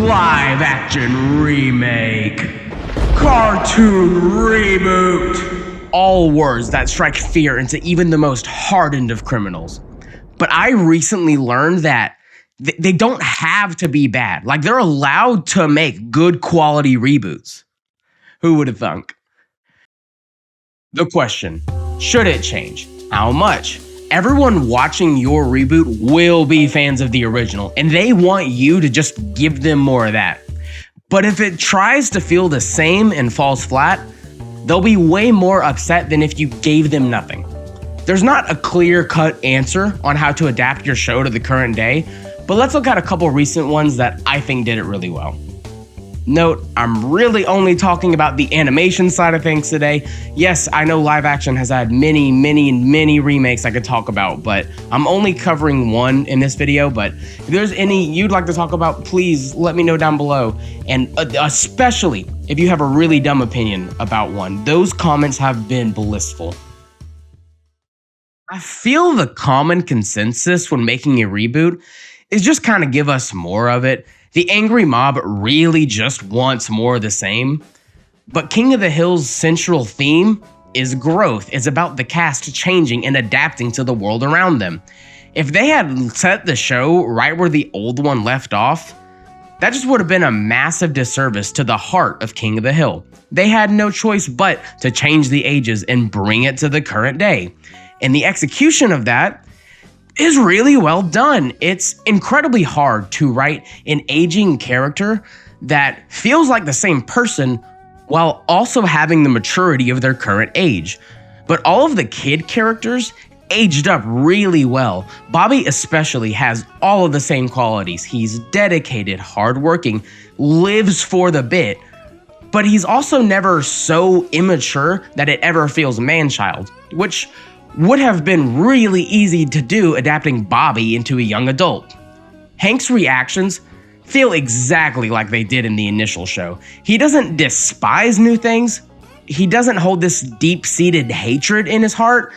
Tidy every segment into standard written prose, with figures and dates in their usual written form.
Live action remake. Cartoon reboot. All words that strike fear into even the most hardened of criminals. But I recently learned that they don't have to be bad. Like, they're allowed to make good quality reboots. Who would have thunk? The question, should it change? How much? Everyone watching your reboot will be fans of the original, and they want you to just give them more of that. But if it tries to feel the same and falls flat, they'll be way more upset than if you gave them nothing. There's not a clear-cut answer on how to adapt your show to the current day, but let's look at a couple recent ones that I think did it really well. Note, I'm really only talking about the animation side of things today. Yes, I know live action has had many remakes I could talk about, but I'm only covering one in this video. But if there's any you'd like to talk about, please let me know down below. And especially if you have a really dumb opinion about one, those comments have been blissful. I feel the common consensus when making a reboot is just kind of give us more of it. The angry mob really just wants more of the same. But King of the Hill's central theme is growth. It's about the cast changing and adapting to the world around them. If they had set the show right where the old one left off, that just would have been a massive disservice to the heart of King of the Hill. They had no choice but to change the ages and bring it to the current day. And the execution of that is really well done. It's incredibly hard to write an aging character that feels like the same person while also having the maturity of their current age. But all of the kid characters aged up really well. Bobby especially has all of the same qualities. He's dedicated, hardworking, lives for the bit, but he's also never so immature that it ever feels man-child, which would have been really easy to do adapting Bobby into a young adult. Hank's reactions feel exactly like they did in the initial show. He doesn't despise new things. He doesn't hold this deep-seated hatred in his heart.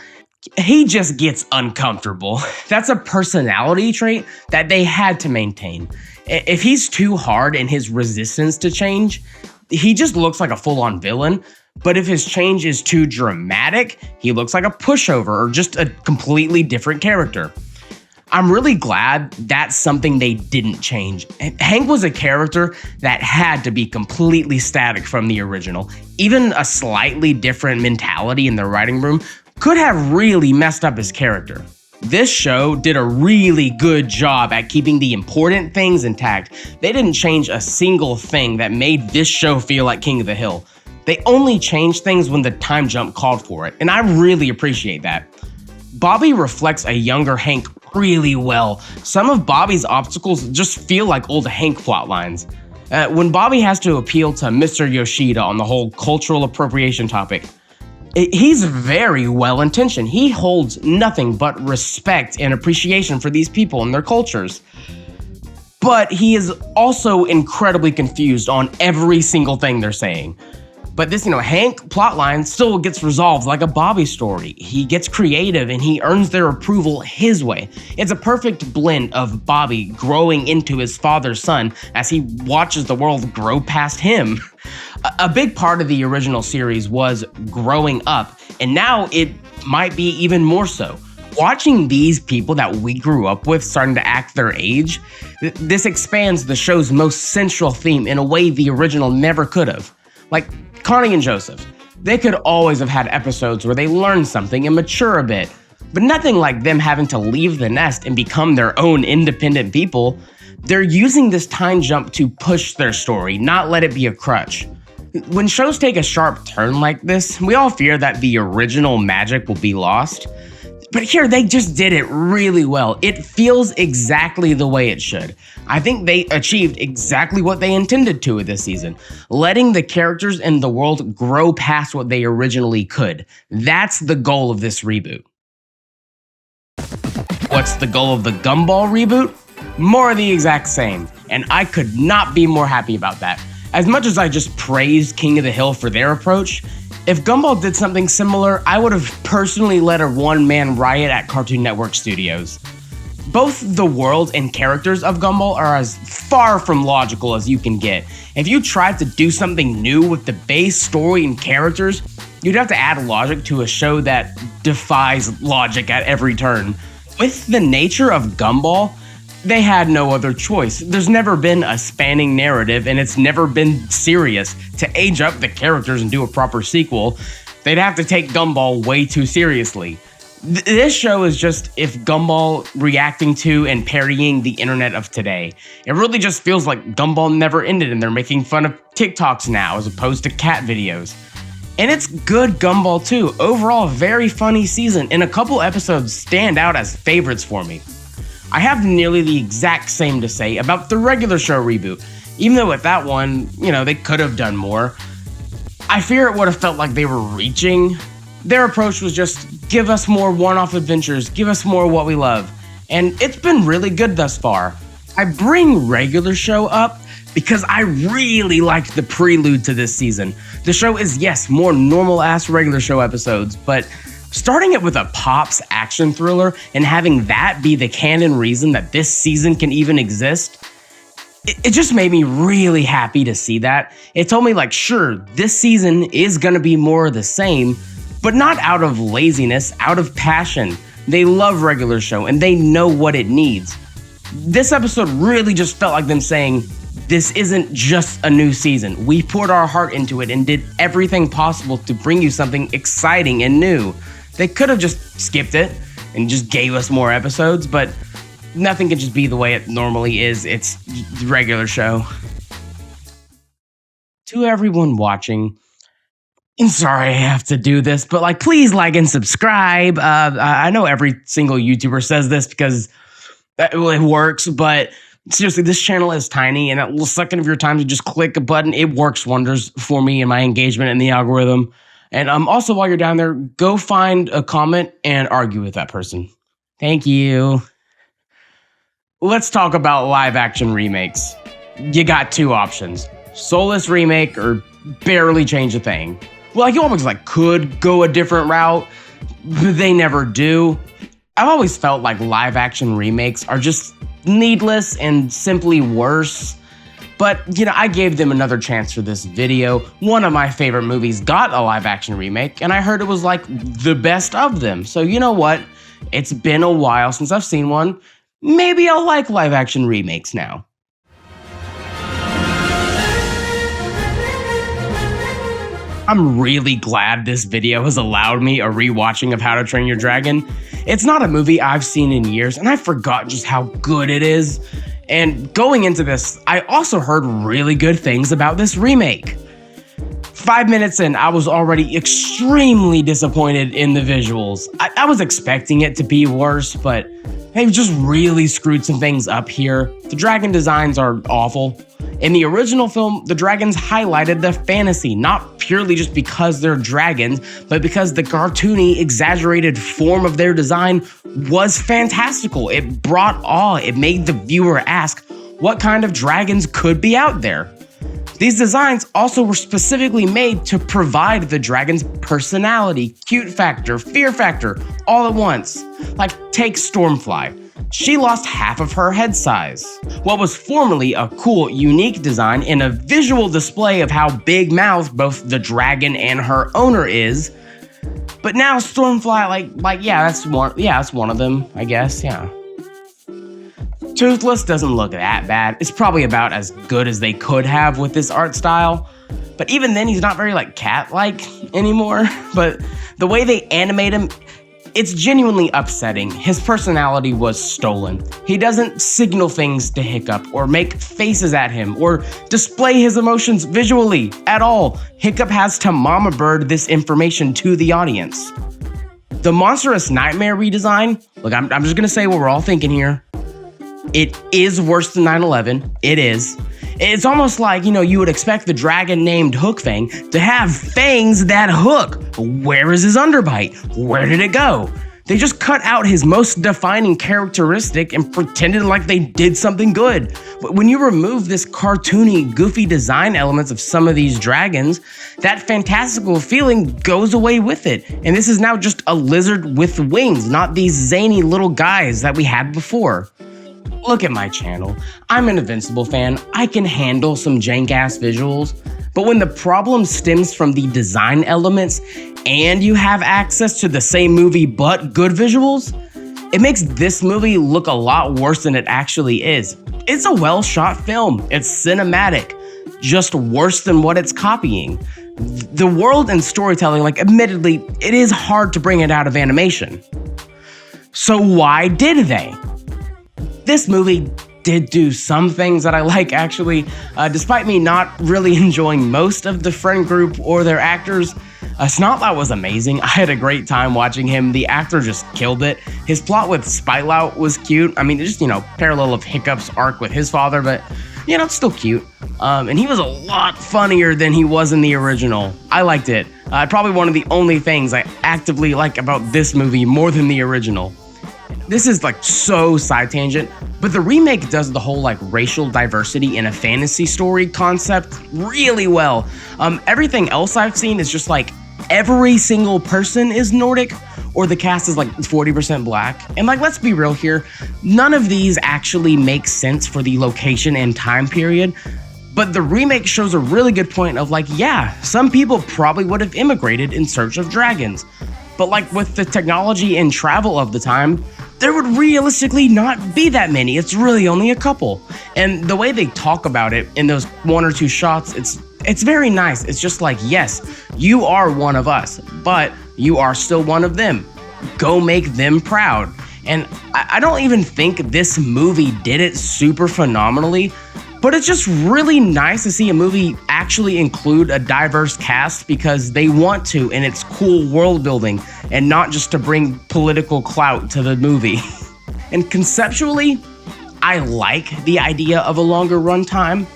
He just gets uncomfortable. That's a personality trait that they had to maintain. If he's too hard in his resistance to change, he just looks like a full-on villain. But if his change is too dramatic, he looks like a pushover or just a completely different character. I'm really glad that's something they didn't change. Hank was a character that had to be completely static from the original. Even a slightly different mentality in the writing room could have really messed up his character. This show did a really good job at keeping the important things intact. They didn't change a single thing that made this show feel like King of the Hill. They only changed things when the time jump called for it, and I really appreciate that. Bobby reflects a younger Hank really well. Some of Bobby's obstacles just feel like old Hank plotlines. When Bobby has to appeal to Mr. Yoshida on the whole cultural appropriation topic, he's very well-intentioned. He holds nothing but respect and appreciation for these people and their cultures. But he is also incredibly confused on every single thing they're saying. But this, Hank plotline still gets resolved like a Bobby story. He gets creative and he earns their approval his way. It's a perfect blend of Bobby growing into his father's son as he watches the world grow past him. A big part of the original series was growing up, and now it might be even more so. Watching these people that we grew up with starting to act their age, this expands the show's most central theme in a way the original never could have. Like Connie and Joseph, they could always have had episodes where they learned something and mature a bit, but nothing like them having to leave the nest and become their own independent people. They're using this time jump to push their story, not let it be a crutch. When shows take a sharp turn like this, we all fear that the original magic will be lost. But here, they just did it really well. It feels exactly the way it should. I think they achieved exactly what they intended to with this season, letting the characters and the world grow past what they originally could. That's the goal of this reboot. What's the goal of the Gumball reboot? More of the exact same, and I could not be more happy about that. As much as I just praised King of the Hill for their approach, if Gumball did something similar, I would have personally led a one-man riot at Cartoon Network Studios. Both the world and characters of Gumball are as far from logical as you can get. If you tried to do something new with the base story and characters, you'd have to add logic to a show that defies logic at every turn. With the nature of Gumball, they had no other choice. There's never been a spanning narrative, and it's never been serious. To age up the characters and do a proper sequel, they'd have to take Gumball way too seriously. This show is just if Gumball reacting to and parodying the internet of today. It really just feels like Gumball never ended and they're making fun of TikToks now as opposed to cat videos. And it's good Gumball too. Overall, a very funny season, and a couple episodes stand out as favorites for me. I have nearly the exact same to say about the regular show reboot. Even though with that one, they could have done more. I fear it would have felt like they were reaching. Their approach was just give us more one-off adventures, give us more what we love. And it's been really good thus far. I bring regular show up because I really liked the prelude to this season. The show is, yes, more normal-ass regular show episodes, but starting it with a Pops action thriller and having that be the canon reason that this season can even exist, it just made me really happy to see that. It told me sure, this season is gonna be more of the same, but not out of laziness, out of passion. They love regular show and they know what it needs. This episode really just felt like them saying, this isn't just a new season. We poured our heart into it and did everything possible to bring you something exciting and new. They could have just skipped it and just gave us more episodes, but nothing can just be the way it normally is. It's the regular show. To everyone watching, I'm sorry I have to do this, but please like and subscribe. I know every single YouTuber says this because it works, but seriously, this channel is tiny, and a second of your time to just click a button, it works wonders for me and my engagement in the algorithm. And also, while you're down there, go find a comment and argue with that person. Thank you. Let's talk about live-action remakes. You got two options: soulless remake or barely change a thing. Well, you always could go a different route, but they never do. I've always felt like live-action remakes are just needless and simply worse. But, I gave them another chance for this video. One of my favorite movies got a live-action remake, and I heard it was the best of them. So you know what? It's been a while since I've seen one. Maybe I'll like live-action remakes now. I'm really glad this video has allowed me a rewatching of How to Train Your Dragon. It's not a movie I've seen in years, and I forgot just how good it is. And going into this, I also heard really good things about this remake. 5 minutes in, I was already extremely disappointed in the visuals. I was expecting it to be worse, but they've just really screwed some things up here. The dragon designs are awful. In the original film, the dragons highlighted the fantasy, not purely just because they're dragons, but because the cartoony, exaggerated form of their design was fantastical. It brought awe. It made the viewer ask, what kind of dragons could be out there? These designs also were specifically made to provide the dragon's personality, cute factor, fear factor, all at once. Take Stormfly. She lost half of her head size. What was formerly a cool, unique design and a visual display of how big-mouthed both the dragon and her owner is. But now Stormfly, that's one of them, I guess, yeah. Toothless doesn't look that bad. It's probably about as good as they could have with this art style. But even then, he's not very cat-like anymore. But the way they animate him, it's genuinely upsetting. His personality was stolen. He doesn't signal things to Hiccup or make faces at him or display his emotions visually at all. Hiccup has to mama bird this information to the audience. The Monstrous Nightmare redesign, look, I'm just gonna say what we're all thinking here. It is worse than 9/11. It is. It's almost like, you would expect the dragon named Hookfang to have fangs that hook. Where is his underbite? Where did it go? They just cut out his most defining characteristic and pretended like they did something good. But when you remove this cartoony, goofy design elements of some of these dragons, that fantastical feeling goes away with it. And this is now just a lizard with wings, not these zany little guys that we had before. Look at my channel. I'm an Invincible fan. I can handle some jank-ass visuals. But when the problem stems from the design elements and you have access to the same movie but good visuals, it makes this movie look a lot worse than it actually is. It's a well-shot film. It's cinematic, just worse than what it's copying. The world and storytelling, like, admittedly, it is hard to bring it out of animation. So why did they? This movie did do some things that I like, actually. Despite me not really enjoying most of the friend group or their actors, Snotlot was amazing. I had a great time watching him. The actor just killed it. His plot with Spitelout was cute. I mean, just, parallel of Hiccup's arc with his father, but, it's still cute. And he was a lot funnier than he was in the original. I liked it. Probably one of the only things I actively like about this movie more than the original. This is like so side tangent, but the remake does the whole like racial diversity in a fantasy story concept really well. Everything else I've seen is just like every single person is Nordic or the cast is like 40% black. And like, let's be real here, none of these actually make sense for the location and time period. But the remake shows a really good point of like, yeah, some people probably would have immigrated in search of dragons. But like with the technology and travel of the time, there would realistically not be that many. It's really only a couple. And the way they talk about it in those one or two shots, it's very nice. It's just like, yes, you are one of us, but you are still one of them. Go make them proud. And I don't even think this movie did it super phenomenally, but it's just really nice to see a movie actually include a diverse cast because they want to, and it's cool world building, and not just to bring political clout to the movie. And conceptually, I like the idea of a longer runtime,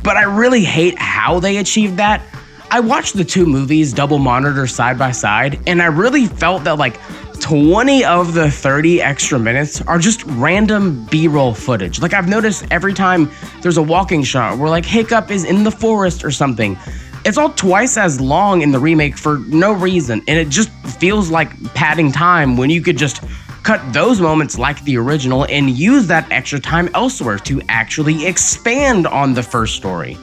but I really hate how they achieved that. I watched the two movies double monitor side by side, and I really felt that like 20 of the 30 extra minutes are just random B-roll footage. Like I've noticed every time there's a walking shot where like Hiccup is in the forest or something, it's all twice as long in the remake for no reason, and it just feels like padding time when you could just cut those moments like the original and use that extra time elsewhere to actually expand on the first story.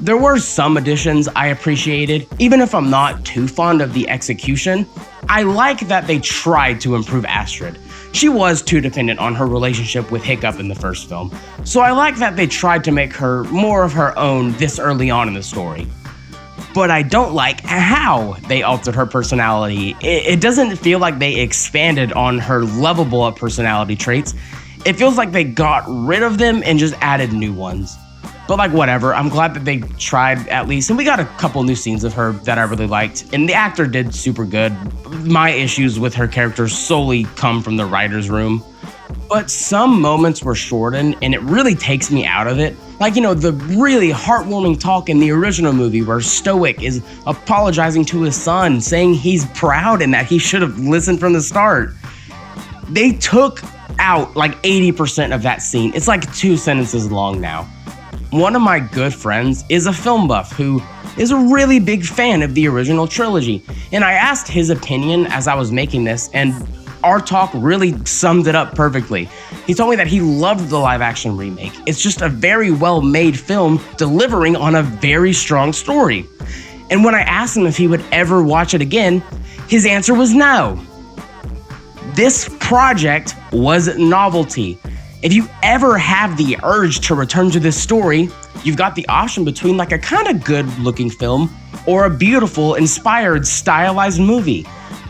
There were some additions I appreciated, even if I'm not too fond of the execution. I like that they tried to improve Astrid. She was too dependent on her relationship with Hiccup in the first film, so I like that they tried to make her more of her own this early on in the story. But I don't like how they altered her personality. It doesn't feel like they expanded on her lovable personality traits. It feels like they got rid of them and just added new ones. But like, whatever, I'm glad that they tried at least, and we got a couple new scenes of her that I really liked, and the actor did super good. My issues with her character solely come from the writer's room. But some moments were shortened, and it really takes me out of it. Like, the really heartwarming talk in the original movie where Stoic is apologizing to his son, saying he's proud and that he should have listened from the start. They took out like 80% of that scene. It's like 2 sentences long now. One of my good friends is a film buff who is a really big fan of the original trilogy, and I asked his opinion as I was making this, and our talk really summed it up perfectly. He told me that he loved the live-action remake. It's just a very well-made film delivering on a very strong story. And when I asked him if he would ever watch it again, his answer was no. This project was novelty. If you ever have the urge to return to this story, you've got the option between like a kind of good looking film or a beautiful, inspired, stylized movie.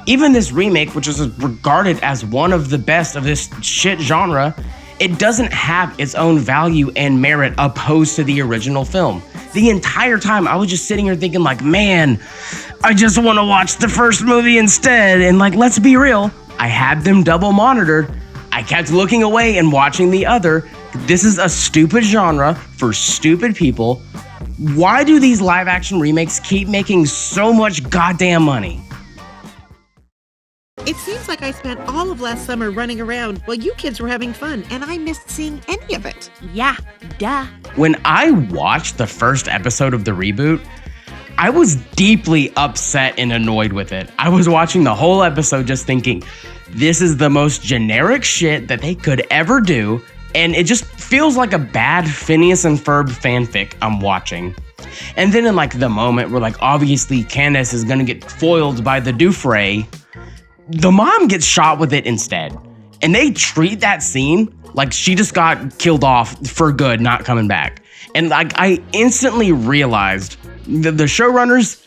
Even this remake, which is regarded as one of the best of this shit genre, it doesn't have its own value and merit opposed to the original film. The entire time I was just sitting here thinking like, man, I just want to watch the first movie instead. And like, let's be real, I had them double monitored. I kept looking away and watching the other. This is a stupid genre for stupid people. Why do these live action remakes keep making so much goddamn money? It seems like I spent all of last summer running around while you kids were having fun, and I missed seeing any of it. Yeah, duh. When I watched the first episode of the reboot, I was deeply upset and annoyed with it. I was watching the whole episode just thinking, this is the most generic shit that they could ever do, and it just feels like a bad Phineas and Ferb fanfic I'm watching. And then in like the moment where like obviously Candace is gonna get foiled by the Dufresne, the mom gets shot with it instead. And they treat that scene like she just got killed off for good, not coming back. And like I instantly realized the showrunners,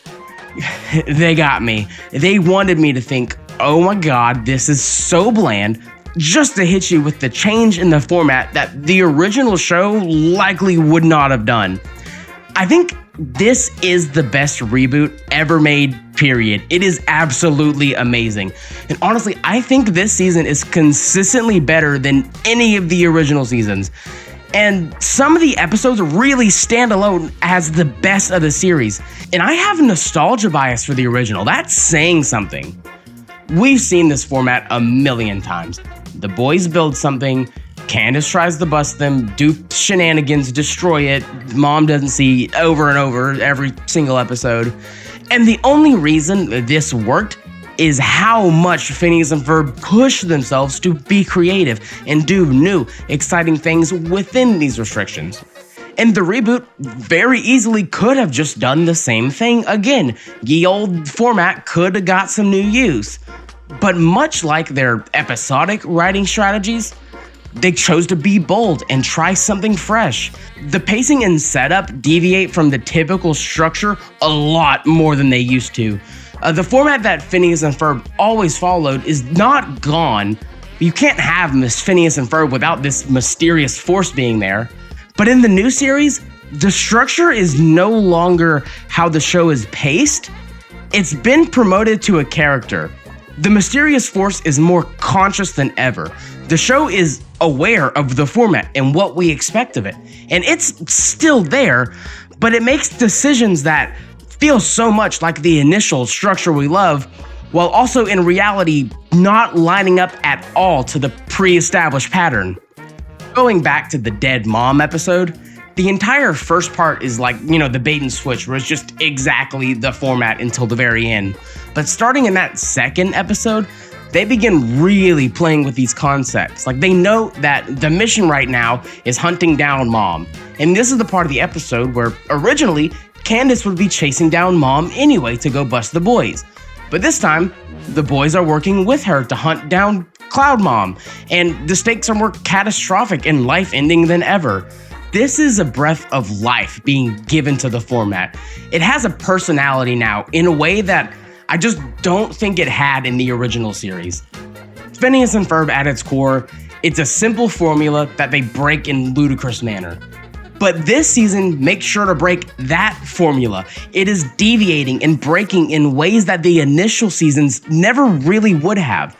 they got me. They wanted me to think, oh my God, this is so bland, just to hit you with the change in the format that the original show likely would not have done. I think this is the best reboot ever made, period. It is absolutely amazing. And honestly, I think this season is consistently better than any of the original seasons. And some of the episodes really stand alone as the best of the series. And I have a nostalgia bias for the original. That's saying something. We've seen this format a million times. The boys build something, Candace tries to bust them, do shenanigans, destroy it, mom doesn't see over and over every single episode. And the only reason this worked is how much Phineas and Ferb pushed themselves to be creative and do new, exciting things within these restrictions. And the reboot very easily could have just done the same thing again. Ye old format could have got some new use. But much like their episodic writing strategies, they chose to be bold and try something fresh. The pacing and setup deviate from the typical structure a lot more than they used to. The format that Phineas and Ferb always followed is not gone. You can't have Miss Phineas and Ferb without this mysterious force being there. But in the new series, the structure is no longer how the show is paced. It's been promoted to a character. The mysterious force is more conscious than ever. The show is aware of the format and what we expect of it. And it's still there, but it makes decisions that feel so much like the initial structure we love, while also in reality not lining up at all to the pre-established pattern. Going back to the dead mom episode, the entire first part is like, the bait and switch, where it's just exactly the format until the very end. But starting in that second episode, they begin really playing with these concepts. Like they know that the mission right now is hunting down mom. And this is the part of the episode where originally Candace would be chasing down mom anyway to go bust the boys. But this time, the boys are working with her to hunt down Cloud Mom, and the stakes are more catastrophic and life-ending than ever. This is a breath of life being given to the format. It has a personality now in a way that I just don't think it had in the original series. Phineas and Ferb at its core, it's a simple formula that they break in ludicrous manner. But this season makes sure to break that formula. It is deviating and breaking in ways that the initial seasons never really would have.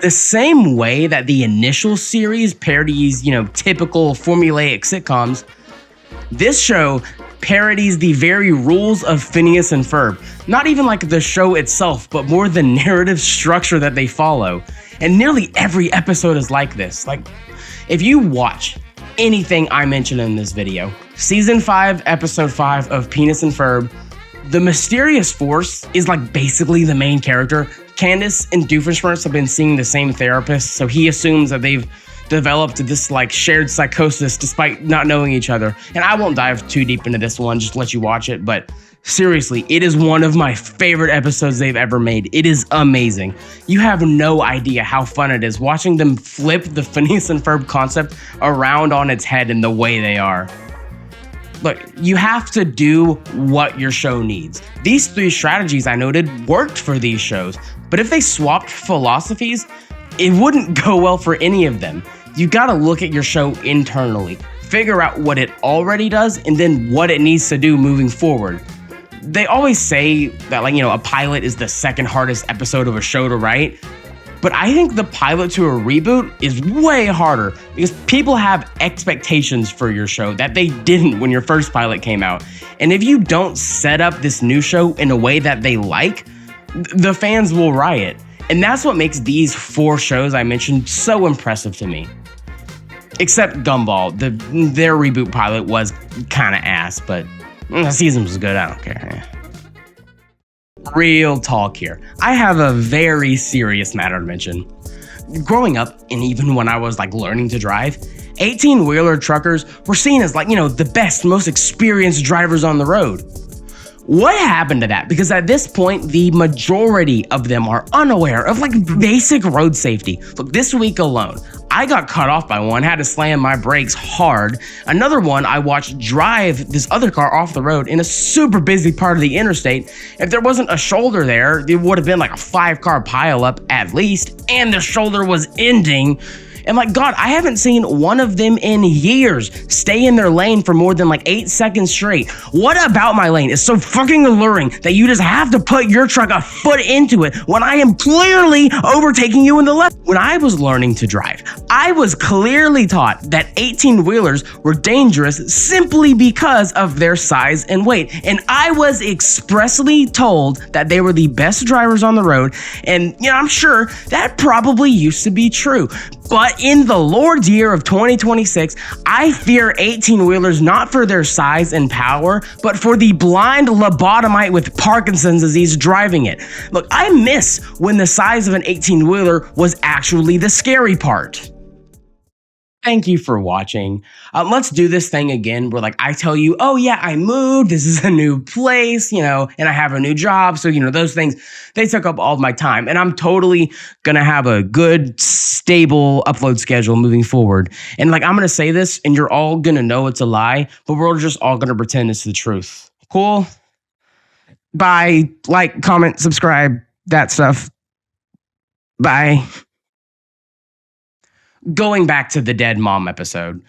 The same way that the initial series parodies, typical formulaic sitcoms, this show parodies the very rules of Phineas and Ferb. Not even like the show itself, but more the narrative structure that they follow. And nearly every episode is like this. Like, if you watch anything I mentioned in this video, Season 5, Episode 5 of Phineas and Ferb, the mysterious force is like basically the main character. Candace and Doofenshmirtz have been seeing the same therapist, so he assumes that they've developed this like shared psychosis despite not knowing each other. And I won't dive too deep into this one, just let you watch it, but seriously, it is one of my favorite episodes they've ever made. It is amazing. You have no idea how fun it is watching them flip the Phineas and Ferb concept around on its head in the way they are. Look, you have to do what your show needs. These 3 strategies I noted worked for these shows, but if they swapped philosophies, it wouldn't go well for any of them. You gotta look at your show internally, figure out what it already does, and then what it needs to do moving forward. They always say that a pilot is the second hardest episode of a show to write, but I think the pilot to a reboot is way harder because people have expectations for your show that they didn't when your first pilot came out. And if you don't set up this new show in a way that they like, the fans will riot. And that's what makes these 4 shows I mentioned so impressive to me. Except Gumball, their reboot pilot was kind of ass, but the season was good, I don't care. Real talk here. I have a very serious matter to mention. Growing up, and even when I was like learning to drive, 18-wheeler truckers were seen as like, the best, most experienced drivers on the road. What happened to that? Because at this point, the majority of them are unaware of like basic road safety. Look, this week alone, I got cut off by one, had to slam my brakes hard. Another one I watched drive this other car off the road in a super busy part of the interstate. If there wasn't a shoulder there, it would have been like a 5-car pileup at least, and the shoulder was ending. And like, God, I haven't seen one of them in years stay in their lane for more than like 8 seconds straight. What about my lane is so fucking alluring that you just have to put your truck a foot into it when I am clearly overtaking you in the left? When I was learning to drive, I was clearly taught that 18-wheelers were dangerous simply because of their size and weight. And I was expressly told that they were the best drivers on the road. And, I'm sure that probably used to be true. But in the Lord's year of 2026, I fear 18-wheelers not for their size and power, but for the blind lobotomite with Parkinson's disease driving it. Look, I miss when the size of an 18-wheeler was actually the scary part. Thank you for watching. Let's do this thing again where I tell you, oh yeah, I moved, this is a new place, and I have a new job. So, those things, they took up all of my time, and I'm totally gonna have a good, stable upload schedule moving forward. And I'm gonna say this and you're all gonna know it's a lie, but we're just all gonna pretend it's the truth. Cool? Bye. Like, comment, subscribe, that stuff. Bye. Going back to the dead mom episode,